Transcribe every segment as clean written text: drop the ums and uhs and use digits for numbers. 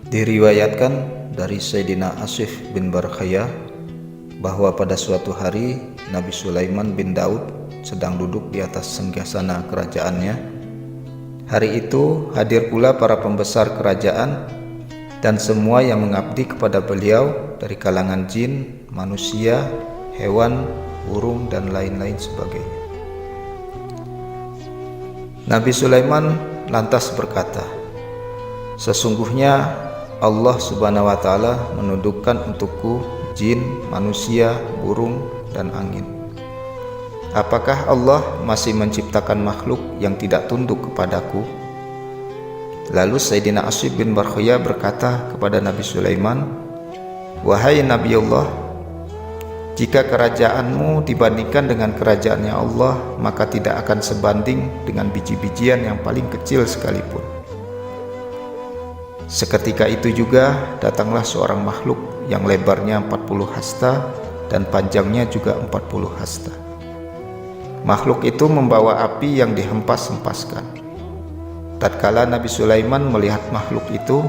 Diriwayatkan dari Sayyidina Asif bin Barkhaya bahwa pada suatu hari Nabi Sulaiman bin Daud sedang duduk di atas singgasana kerajaannya. Hari itu hadir pula para pembesar kerajaan dan semua yang mengabdi kepada beliau dari kalangan jin, manusia, hewan, burung, dan lain-lain sebagainya. Nabi Sulaiman lantas berkata, "Sesungguhnya Allah Subhanahu wa Ta'ala menundukkan untukku jin, manusia, burung, dan angin. Apakah Allah masih menciptakan makhluk yang tidak tunduk kepadaku?" Lalu Sayyidina Asif bin Barkhaya berkata kepada Nabi Sulaiman, "Wahai Nabi Allah, jika kerajaanmu dibandingkan dengan kerajaannya Allah, maka tidak akan sebanding dengan biji-bijian yang paling kecil sekalipun." Seketika itu juga datanglah seorang makhluk yang lebarnya 40 hasta dan panjangnya juga 40 hasta. Makhluk itu membawa api yang dihempas-hempaskan. Tatkala Nabi Sulaiman melihat makhluk itu,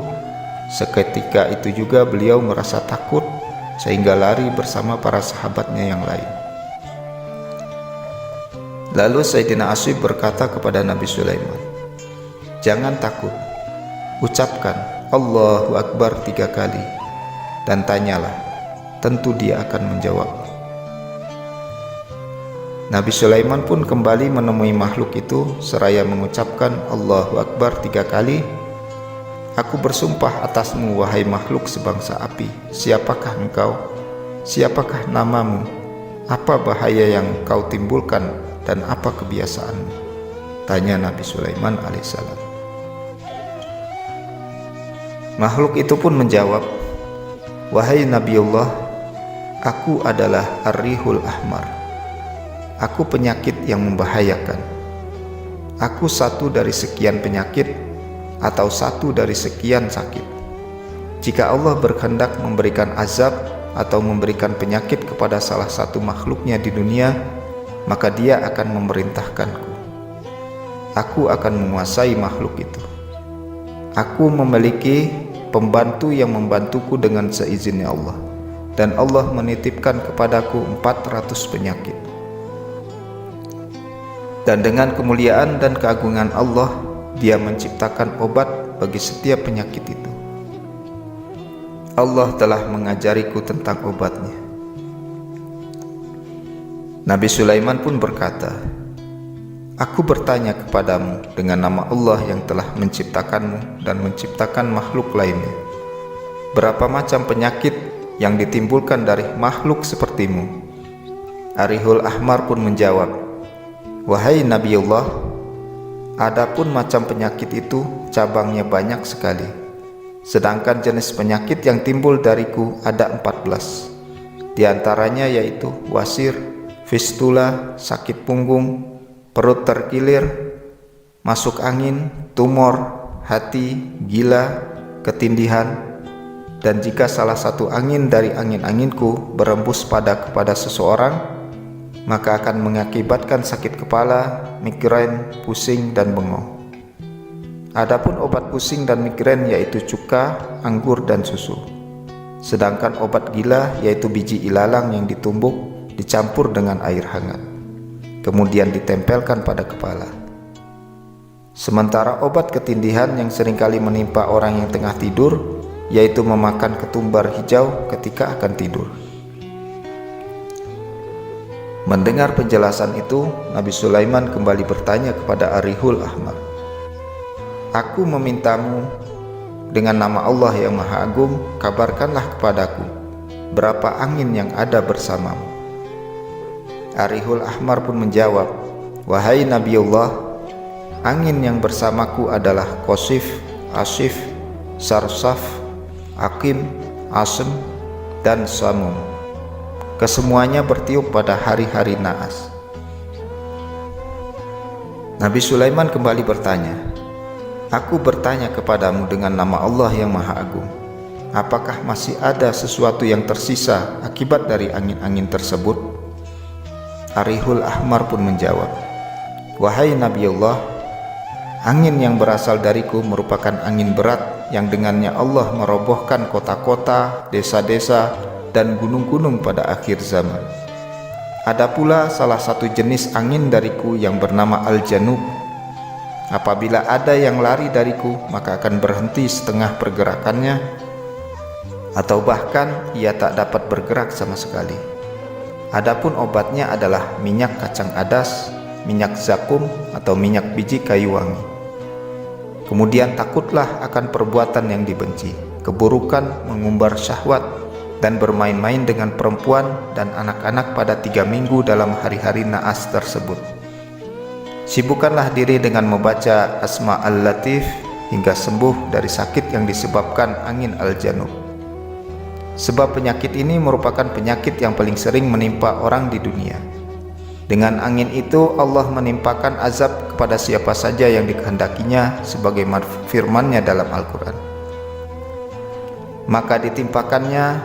seketika itu juga beliau merasa takut sehingga lari bersama para sahabatnya yang lain. Lalu Sayyidina Asif berkata kepada Nabi Sulaiman, "Jangan takut, ucapkan Allahu Akbar 3 kali dan tanyalah, tentu dia akan menjawab." Nabi Sulaiman pun kembali menemui makhluk itu seraya mengucapkan Allahu Akbar 3 kali. "Aku bersumpah atasmu, wahai makhluk sebangsa api, siapakah engkau? Siapakah namamu? Apa bahaya yang kau timbulkan dan apa kebiasaanmu?" tanya Nabi Sulaiman alaihissalam. Makhluk itu pun menjawab, "Wahai Nabi Allah, aku adalah Ar-Rihul Ahmar. Aku penyakit yang membahayakan. Aku satu dari sekian penyakit atau satu dari sekian sakit. Jika Allah berkehendak memberikan azab atau memberikan penyakit kepada salah satu makhluknya di dunia, maka dia akan memerintahkanku. Aku akan menguasai makhluk itu. Aku memiliki pembantu yang membantuku dengan seizinnya Allah, dan Allah menitipkan kepadaku 400 penyakit. Dan dengan kemuliaan dan keagungan Allah, Dia menciptakan obat bagi setiap penyakit itu. Allah telah mengajariku tentang obatnya." Nabi Sulaiman pun berkata, "Aku bertanya kepadamu dengan nama Allah yang telah menciptakanmu dan menciptakan makhluk lainnya. Berapa macam penyakit yang ditimbulkan dari makhluk sepertimu?" Ar-Rihul Ahmar pun menjawab, "Wahai Nabi Allah, adapun macam penyakit itu cabangnya banyak sekali. Sedangkan jenis penyakit yang timbul dariku ada 14. Di antaranya yaitu wasir, fistula, sakit punggung, perut terkilir, masuk angin, tumor, hati, gila, ketindihan, dan jika salah satu angin dari angin-anginku berembus kepada seseorang, maka akan mengakibatkan sakit kepala, migrain, pusing, dan bengong. Adapun obat pusing dan migrain yaitu cuka, anggur, dan susu. Sedangkan obat gila yaitu biji ilalang yang ditumbuk dicampur dengan air hangat, kemudian ditempelkan pada kepala. Sementara obat ketindihan yang seringkali menimpa orang yang tengah tidur yaitu memakan ketumbar hijau ketika akan tidur." Mendengar penjelasan itu, Nabi Sulaiman kembali bertanya kepada Ar-Rihul Ahmar, "Aku memintamu dengan nama Allah yang Maha Agung, kabarkanlah kepadaku berapa angin yang ada bersamamu." Ar-Rihul Ahmar pun menjawab, "Wahai Nabi Allah, angin yang bersamaku adalah Qasif, Asif, Sarsaf, Aqim, Asem, dan Samum. Kesemuanya bertiup pada hari-hari naas." Nabi Sulaiman kembali bertanya, "Aku bertanya kepadamu dengan nama Allah yang Maha Agung, apakah masih ada sesuatu yang tersisa akibat dari angin-angin tersebut?" Ar-Rihul Ahmar pun menjawab, "Wahai Nabi Allah, angin yang berasal dariku merupakan angin berat yang dengannya Allah merobohkan kota-kota, desa-desa, dan gunung-gunung pada akhir zaman. Ada pula salah satu jenis angin dariku yang bernama Al-Janub. Apabila ada yang lari dariku, maka akan berhenti setengah pergerakannya, atau bahkan ia tak dapat bergerak sama sekali. Adapun obatnya adalah minyak kacang adas, minyak zakum, atau minyak biji kayu wangi. Kemudian takutlah akan perbuatan yang dibenci, keburukan, mengumbar syahwat, dan bermain-main dengan perempuan dan anak-anak pada 3 minggu dalam hari-hari naas tersebut. Sibukkanlah diri dengan membaca Asma Al-Latif hingga sembuh dari sakit yang disebabkan angin Al-Janub. Sebab penyakit ini merupakan penyakit yang paling sering menimpa orang di dunia. Dengan angin itu Allah menimpakan azab kepada siapa saja yang dikehendakinya sebagaimana firman-Nya dalam Al-Quran. Maka ditimpakannya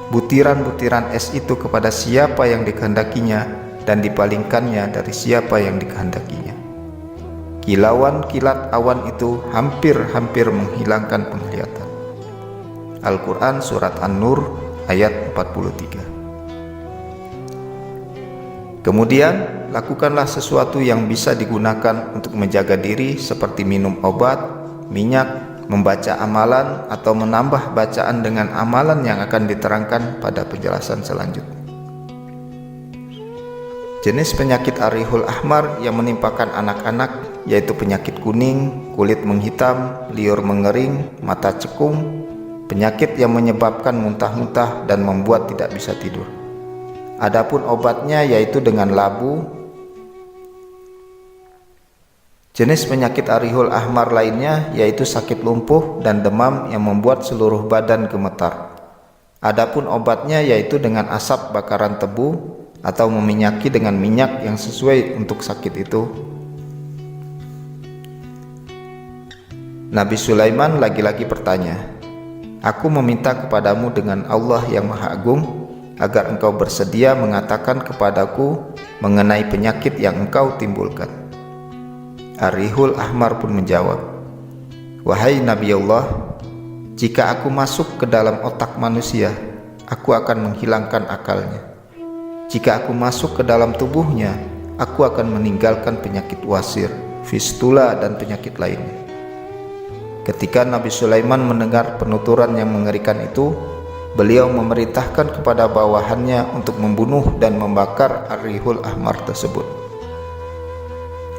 butiran-butiran es itu kepada siapa yang dikehendakinya dan dipalingkannya dari siapa yang dikehendakinya. Kilauan kilat awan itu hampir-hampir menghilangkan penglihatan. Al-Quran Surat An-Nur ayat 43. Kemudian, lakukanlah sesuatu yang bisa digunakan untuk menjaga diri seperti minum obat, minyak, membaca amalan, atau menambah bacaan dengan amalan yang akan diterangkan pada penjelasan selanjutnya. Jenis penyakit Ar-Rihul Ahmar yang menimpakan anak-anak yaitu penyakit kuning, kulit menghitam, liur mengering, mata cekung, penyakit yang menyebabkan muntah-muntah dan membuat tidak bisa tidur. Adapun obatnya yaitu dengan labu. Jenis penyakit Ar-Rihul Ahmar lainnya yaitu sakit lumpuh dan demam yang membuat seluruh badan gemetar. Adapun obatnya yaitu dengan asap bakaran tebu atau meminyaki dengan minyak yang sesuai untuk sakit itu. Nabi Sulaiman lagi-lagi bertanya, "Aku meminta kepadamu dengan Allah yang Maha Agung agar engkau bersedia mengatakan kepadaku mengenai penyakit yang engkau timbulkan." Ar-Rihul Ahmar pun menjawab, "Wahai Nabi Allah, jika aku masuk ke dalam otak manusia, aku akan menghilangkan akalnya. Jika aku masuk ke dalam tubuhnya, aku akan meninggalkan penyakit wasir, fistula, dan penyakit lainnya." Ketika Nabi Sulaiman mendengar penuturan yang mengerikan itu, beliau memerintahkan kepada bawahannya untuk membunuh dan membakar Ar-Rihul Ahmar tersebut.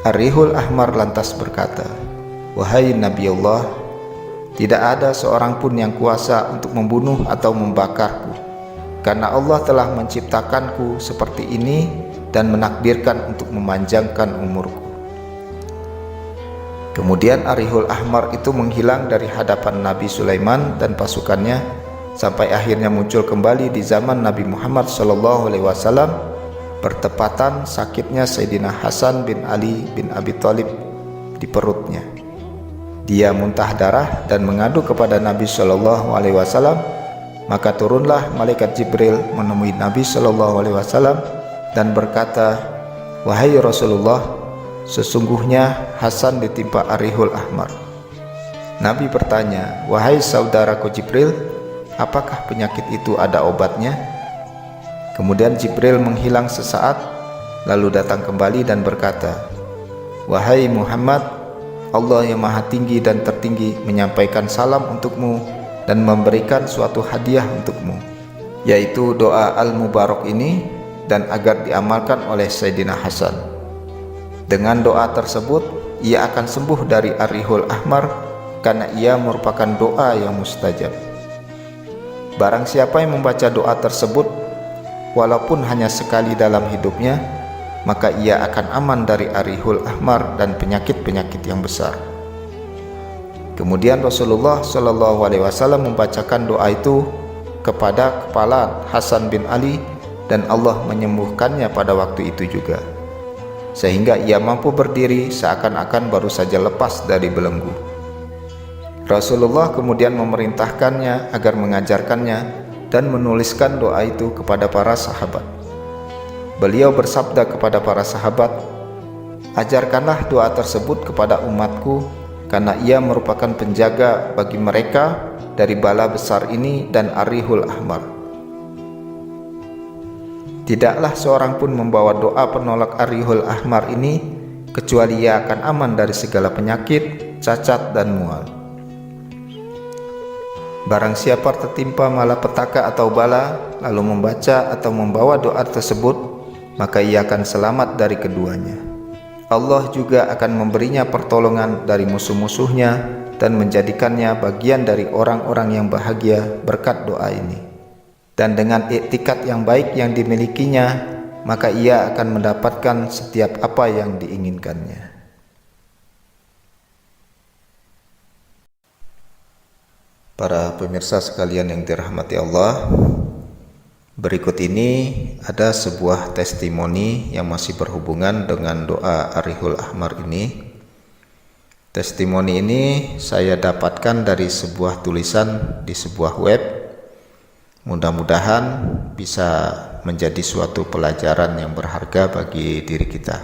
Ar-Rihul Ahmar lantas berkata, "Wahai Nabi Allah, tidak ada seorang pun yang kuasa untuk membunuh atau membakarku, karena Allah telah menciptakanku seperti ini dan menakdirkan untuk memanjangkan umurku." Kemudian Ar-Rihul Ahmar itu menghilang dari hadapan Nabi Sulaiman dan pasukannya sampai akhirnya muncul kembali di zaman Nabi Muhammad SAW, bertepatan sakitnya Sayyidina Hasan bin Ali bin Abi Thalib di perutnya. Dia muntah darah dan mengadu kepada Nabi SAW, maka turunlah malaikat Jibril menemui Nabi SAW dan berkata, "Wahai Rasulullah, sesungguhnya Hasan ditimpa Ar-Rihul Ahmar." Nabi bertanya, "Wahai saudaraku Jibril, apakah penyakit itu ada obatnya?" Kemudian Jibril menghilang sesaat, lalu datang kembali dan berkata, "Wahai Muhammad, Allah yang Maha Tinggi dan Tertinggi menyampaikan salam untukmu dan memberikan suatu hadiah untukmu, yaitu doa Al-Mubarak ini, dan agar diamalkan oleh Sayyidina Hasan. Dengan doa tersebut, ia akan sembuh dari Ar-Rihul Ahmar karena ia merupakan doa yang mustajab. Barang siapa yang membaca doa tersebut walaupun hanya sekali dalam hidupnya, maka ia akan aman dari Ar-Rihul Ahmar dan penyakit-penyakit yang besar." Kemudian Rasulullah SAW membacakan doa itu kepada kepala Hasan bin Ali dan Allah menyembuhkannya pada waktu itu juga, sehingga ia mampu berdiri seakan-akan baru saja lepas dari belenggu. Rasulullah kemudian memerintahkannya agar mengajarkannya dan menuliskan doa itu kepada para sahabat. Beliau bersabda kepada para sahabat, "Ajarkanlah doa tersebut kepada umatku karena ia merupakan penjaga bagi mereka dari bala besar ini dan Ar-Rihul Ahmar. Tidaklah seorang pun membawa doa penolak Ar-Rihul Ahmar ini kecuali ia akan aman dari segala penyakit, cacat, dan mual. Barang siapa tertimpa malapetaka atau bala, lalu membaca atau membawa doa tersebut, maka ia akan selamat dari keduanya. Allah juga akan memberinya pertolongan dari musuh-musuhnya dan menjadikannya bagian dari orang-orang yang bahagia berkat doa ini. Dan dengan iktikad yang baik yang dimilikinya, maka ia akan mendapatkan setiap apa yang diinginkannya. Para pemirsa sekalian yang dirahmati Allah, berikut ini ada sebuah testimoni yang masih berhubungan dengan doa Ar-Rihul Ahmar ini. Testimoni ini saya dapatkan dari sebuah tulisan di sebuah web. Mudah-mudahan bisa menjadi suatu pelajaran yang berharga bagi diri kita.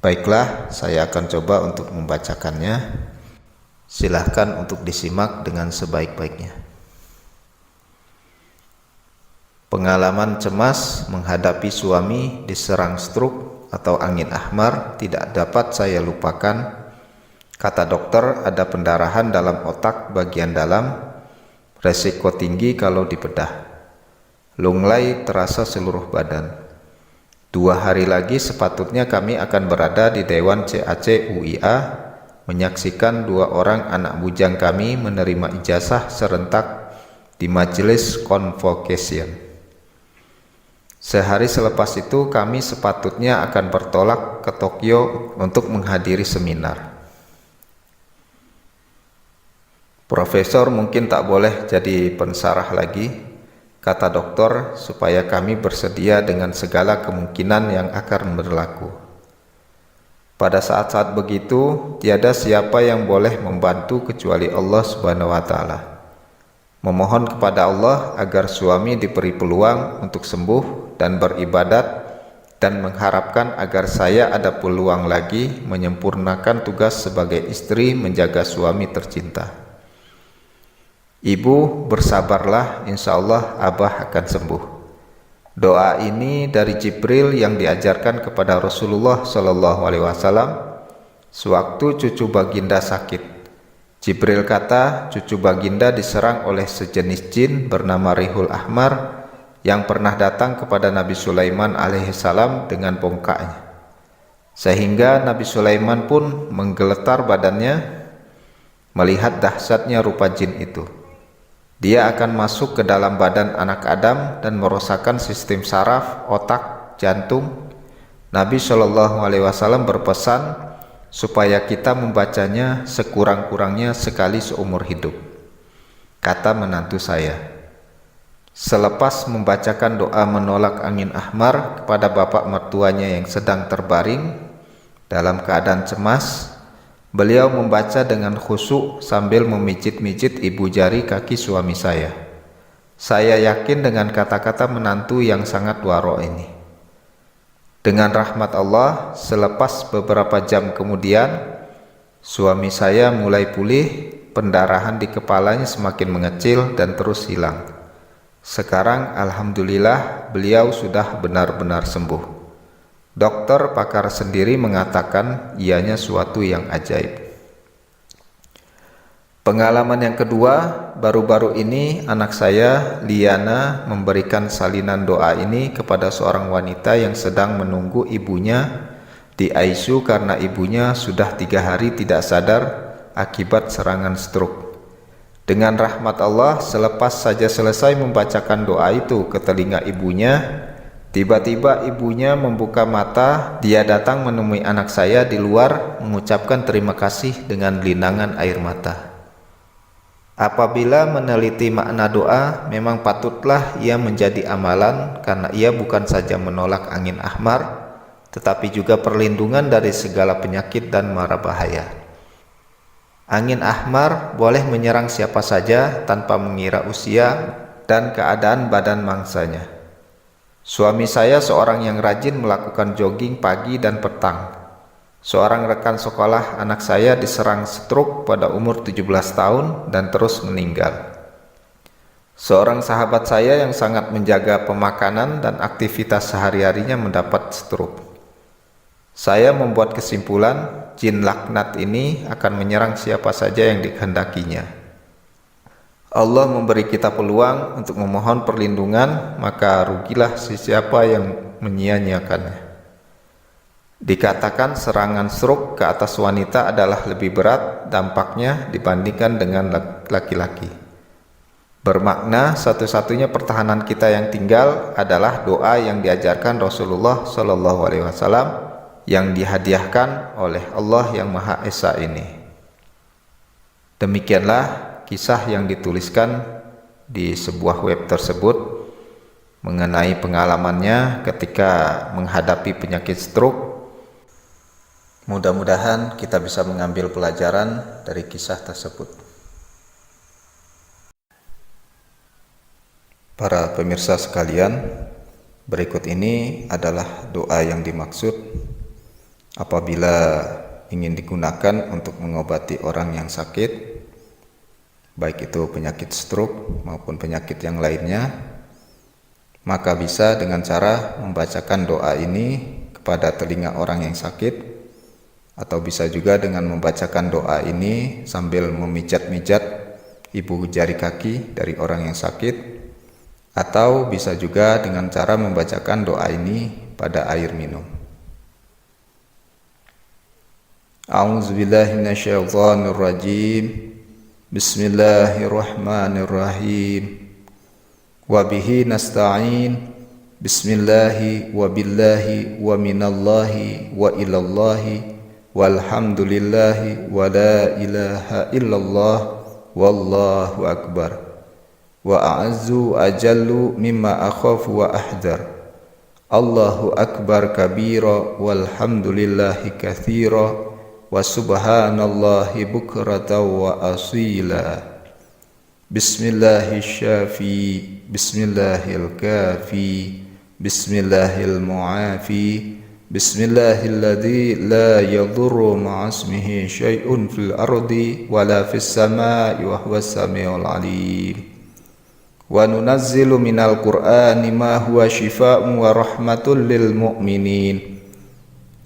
Baiklah, saya akan coba untuk membacakannya. Silahkan untuk disimak dengan sebaik-baiknya. Pengalaman cemas menghadapi suami diserang stroke atau angin ahmar tidak dapat saya lupakan. Kata dokter, ada pendarahan dalam otak bagian dalam, resiko tinggi kalau dibedah. Lunglai terasa seluruh badan. 2 hari lagi sepatutnya kami akan berada di Dewan CAC UIA menyaksikan 2 orang anak bujang kami menerima ijazah serentak di majelis convocation. Sehari selepas itu kami sepatutnya akan bertolak ke Tokyo untuk menghadiri seminar. Profesor mungkin tak boleh jadi pensarah lagi, kata dokter, supaya kami bersedia dengan segala kemungkinan yang akan berlaku. Pada saat-saat begitu, tiada siapa yang boleh membantu kecuali Allah Subhanahu wa Ta'ala. Memohon kepada Allah agar suami diberi peluang untuk sembuh dan beribadat, dan mengharapkan agar saya ada peluang lagi menyempurnakan tugas sebagai istri menjaga suami tercinta. Ibu, bersabarlah, insya Allah Abah akan sembuh. Doa ini dari Jibril yang diajarkan kepada Rasulullah SAW sewaktu cucu baginda sakit. Jibril kata, cucu baginda diserang oleh sejenis jin bernama Rihul Ahmar yang pernah datang kepada Nabi Sulaiman alaihissalam dengan bongkaknya. Sehingga Nabi Sulaiman pun menggeletar badannya melihat dahsyatnya rupa jin itu. Dia akan masuk ke dalam badan anak Adam dan merosakkan sistem saraf, otak, jantung. Nabi SAW berpesan supaya kita membacanya sekurang-kurangnya sekali seumur hidup. Kata menantu saya. Selepas membacakan doa menolak angin ahmar kepada bapak mertuanya yang sedang terbaring dalam keadaan cemas, beliau membaca dengan khusyuk sambil memijit-mijit ibu jari kaki suami saya. Saya yakin dengan kata-kata menantu yang sangat waro ini. Dengan rahmat Allah, selepas beberapa jam kemudian, suami saya mulai pulih, pendarahan di kepalanya semakin mengecil dan terus hilang. Sekarang alhamdulillah beliau sudah benar-benar sembuh. Dokter pakar sendiri mengatakan ianya suatu yang ajaib. Pengalaman yang kedua, baru-baru ini anak saya, Liana, memberikan salinan doa ini kepada seorang wanita yang sedang menunggu ibunya di ICU karena ibunya sudah 3 hari tidak sadar akibat serangan stroke. Dengan rahmat Allah, selepas saja selesai membacakan doa itu ke telinga ibunya, tiba-tiba ibunya membuka mata. Dia datang menemui anak saya di luar, mengucapkan terima kasih dengan linangan air mata. Apabila meneliti makna doa, memang patutlah ia menjadi amalan karena ia bukan saja menolak angin ahmar, tetapi juga perlindungan dari segala penyakit dan mara bahaya. Angin ahmar boleh menyerang siapa saja tanpa mengira usia dan keadaan badan mangsanya. Suami saya seorang yang rajin melakukan jogging pagi dan petang. Seorang rekan sekolah anak saya diserang stroke pada umur 17 tahun dan terus meninggal. Seorang sahabat saya yang sangat menjaga pemakanan dan aktivitas sehari-harinya mendapat stroke. Saya membuat kesimpulan, jin laknat ini akan menyerang siapa saja yang dikehendakinya. Allah memberi kita peluang untuk memohon perlindungan, maka rugilah siapa yang menyia-nyiakannya. Dikatakan serangan stroke ke atas wanita adalah lebih berat dampaknya dibandingkan dengan laki-laki. Bermakna satu-satunya pertahanan kita yang tinggal adalah doa yang diajarkan Rasulullah SAW yang dihadiahkan oleh Allah yang Maha Esa ini. Demikianlah kisah yang dituliskan di sebuah web tersebut mengenai pengalamannya ketika menghadapi penyakit stroke. Mudah-mudahan kita bisa mengambil pelajaran dari kisah tersebut. Para pemirsa sekalian, berikut ini adalah doa yang dimaksud apabila ingin digunakan untuk mengobati orang yang sakit, baik itu penyakit stroke maupun penyakit yang lainnya. Maka bisa dengan cara membacakan doa ini kepada telinga orang yang sakit, atau bisa juga dengan membacakan doa ini sambil memijat-mijat ibu jari kaki dari orang yang sakit, atau bisa juga dengan cara membacakan doa ini pada air minum. A'udzubillahi minasyaitonirrajim. Bismillahirrahmanirrahim. Wabihi nasta'in. Bismillahi wa billahi wa minallahi wa ilallahi walhamdulillahi wa la ilaha illallah wallahu akbar. Wa a'azzu ajallu mimma akhafu wa ahdar. Allahu akbar kabira walhamdulillahi katsira wa subhanallahi bukratan wa asila. Bismillahis syafi, bismillahil kafi, bismillahil muafi, bismillahilladzi la yadurru ma'asmihi syai'un fil ardi wala fis samai wa huwas samiul alim. Wa nunazzilu minal qur'ani ma huwa shifaa'un wa rahmatul lil mu'minin.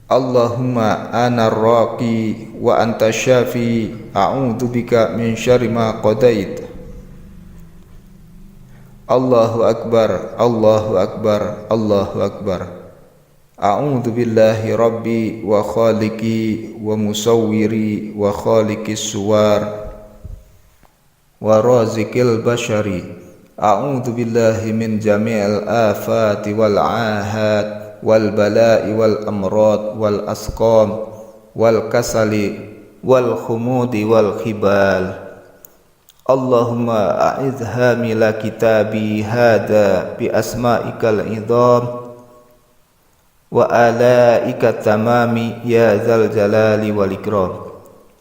Allahumma ana raqi wa anta syafi, a'udzu bika min syarri ma qadait. Allahu akbar, Allahu akbar, Allahu akbar. A'udzu billahi rabbi wa khaliqi wa musawwiri wa khaliqis suwar wa razikil bashari. A'udzu billahi min jami'il afati wal ahad wal bala'i wal amrad wal asqam wal kasali wal khumudi wal khibal. Allahumma a'idh hamila kitabi hada bi asma'ikal idham wa alaika tamami ya dzal jalali wal ikram.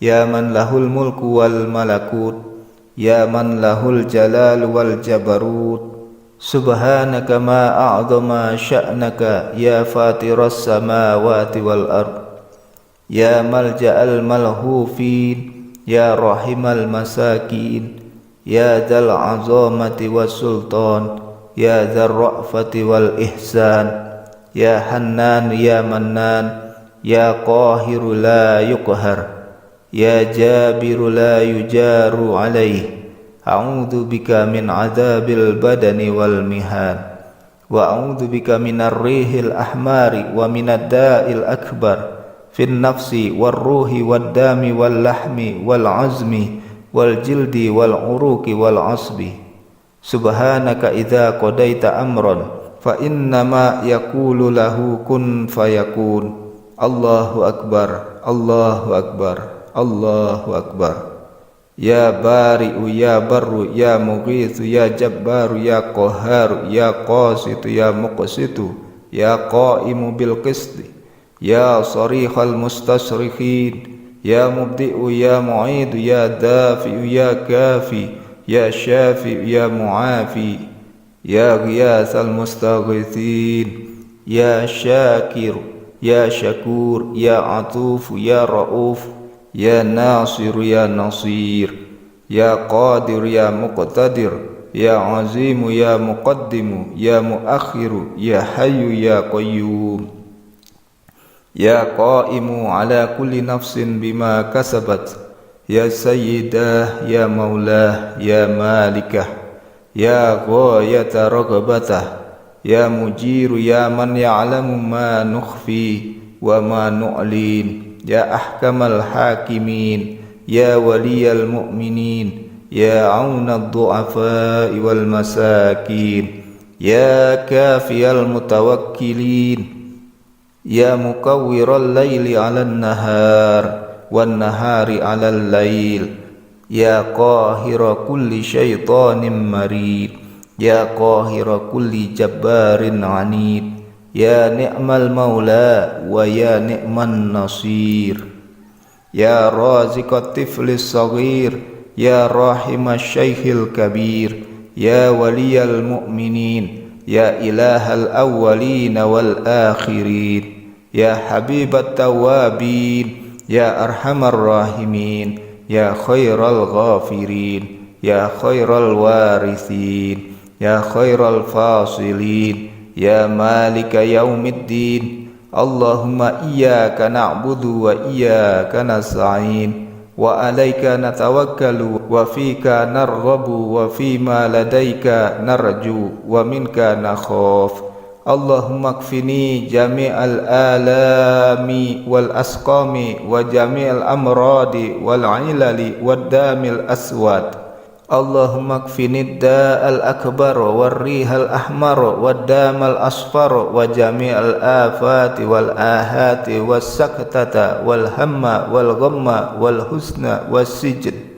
Ya man lahul mulku wal malakut, ya man lahul jalal wal jabarut. Subhanaka ma a'zama sya'naka ya fatiras samawati wal ard. Ya malja'al malhufin, ya rahimal masakin, ya dzal azamati was sultan, ya dzar ra'fati wal ihsan. Ya Hannan ya Mannan, ya Qahiru la yuqhar, ya Jabiru la yujaru alaih. A'udzu bika min adzabil badani wal mihan, wa a'udzu bika minar rihil ahmari wa minad da'il akbar fin nafsi war ruhi wad dami wal lahmi wal azmi wal jildi wal uruqi wal asbi. Subhanaka idza qadaita amran fa innama yaqulu lahu kun fayakun. Allahu akbar, Allahu akbar, Allahu akbar. Ya bari'u ya barru ya mughithu ya jabbaru ya qahharu ya qasitu ya muqsitu ya qa'imu bil qisti ya sarihal mustasrikhin ya mubdi'u ya mu'idu ya dafi'u ya kafi ya syafi'u ya mu'afi ya ghiyasal mustaghithin ya syakiru ya syakur, ya atuf, ya rauf, ya nasir, ya nasir, ya qadir, ya muqtadir, ya azimu, ya muqaddimu, ya muakhiru, ya hayyu, ya qayyum, ya qaimu ala kulli nafsin bima kasabat, ya sayyidah, ya maulah, ya malikah, ya ghayata raghabatah, ya mujiru, ya man ya'lamu ma nukhfi wa ma nu'lin, ya ahkamal hakimin, ya waliyal mu'minin, ya aunad du'afa wal masakin, ya kafiyal mutawakkilin, ya mukawwiral laili 'alan nahar wan nahari 'alal lail, ya qahira kulli syaitanin marid, ya qahira kulli jabbarin 'anid, ya ni'mal maula wa ya ni'man nasir, ya raziqat tiflis saghir, ya rahimasy syaikhil kabir, ya waliyal mu'minin, ya ilahal awwalin wal akhirin, ya habibat tawabin, ya arhamar rahimin, ya khairal ghafirin, ya khairal warithin, ya khairal fasilin, ya malika yaumiddin. Allahumma iyyaka na'budu wa iyyaka nasta'in, wa alaika natawakkalu wa fika narghabu wa fima ladaika narju wa minka nakhaf. Allahumma kfini jami'al alami wal asqami wa jami'al amradi wal ilali wad damil aswad. Allahumma kfini da'al akbar wal rihal ahmar wad damal asfar wa jami'al afati wal ahati was saktata wal hamma wal ghamma wal husna was sijid.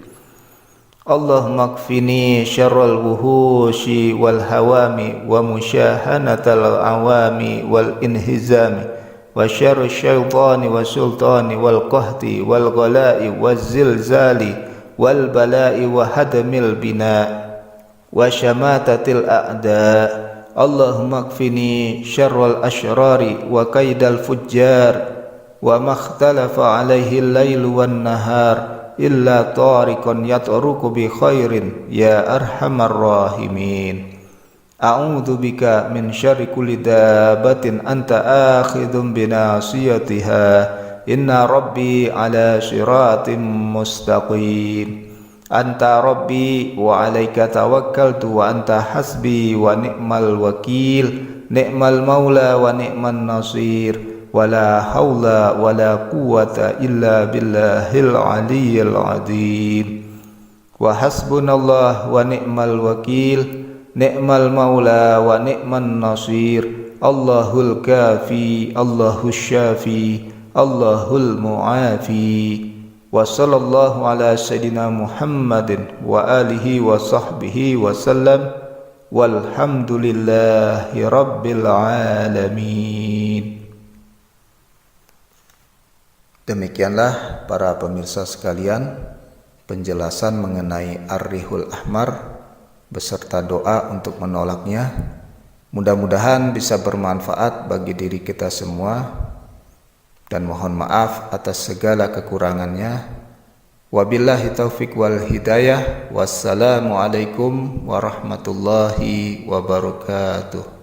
Allahumma kfini syarral wuhushi wal hawami wa musyahanatal awami wal inhizami wa syarri syaitani wa sultani wal qahti wal ghalai waz zilzali wal balai wa hadmil bina wa syamatatil a'da. Allahumma kfini syarral asyrari wa kaidal fujjar wa makhtalafa alaihi al-lailu wan nahar illa tariqan yatruku bi khairin ya arhamar rahimin. A'udzu bika min syarri kulli dabatin anta akhidhum bi nasiyatiha, inna rabbi ala siratim mustaqim. Anta rabbi wa alaika tawakkaltu wa anta hasbi wa ni'mal wakil, ni'mal maula wa ni'man nasir. Wala haula wala quwwata illa billahil aliyyil azim. Wa hasbunallah wa ni'mal wakil, ni'mal maula wa ni'man nasir. Allahul kafi, Allahus syafi, Allahul muafi. Wa sallallahu ala sayyidina Muhammadin wa alihi wa sahbihi wa sallam. Walhamdulillahi rabbil alamin. Demikianlah para pemirsa sekalian penjelasan mengenai Ar-Rihul Ahmar beserta doa untuk menolaknya. Mudah-mudahan bisa bermanfaat bagi diri kita semua, dan mohon maaf atas segala kekurangannya. Wabillahi taufik wal hidayah. Wassalamualaikum warahmatullahi wabarakatuh.